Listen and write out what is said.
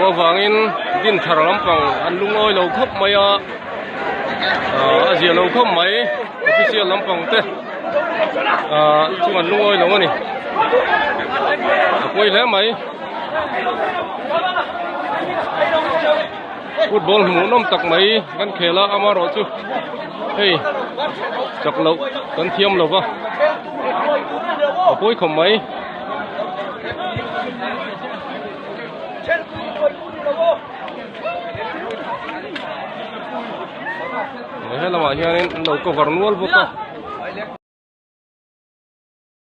lo wangin din thar lampang an lungoi lo khop maya azia lo khop mai official lampang te chung an lungoi lo ani koi le mai football mu nom tak mai kan khela amaro chu hey chak lo kan thiam lo wa koi khom mai hello mà hiện nay đầu có vợ nuôi vô cơ